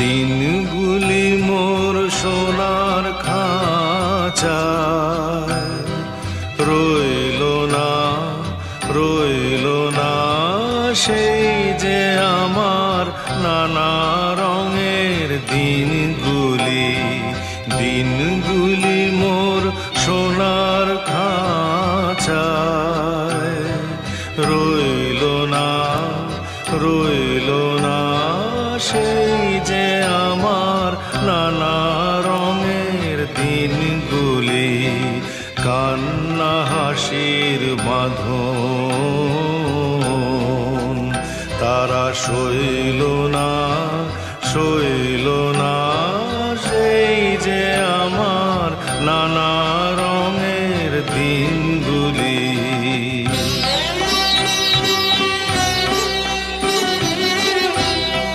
দিনগুলি মোর সোনার খাঁচায় রইল না, রইল না সেই যে আমার নানা রঙের দিনগুলি। দিনগুলি মোর সোনার খাঁচায় রইল না, রইল না সেই যে আমার নানা রঙের দিনগুলি। কান্না হাসির বাঁধন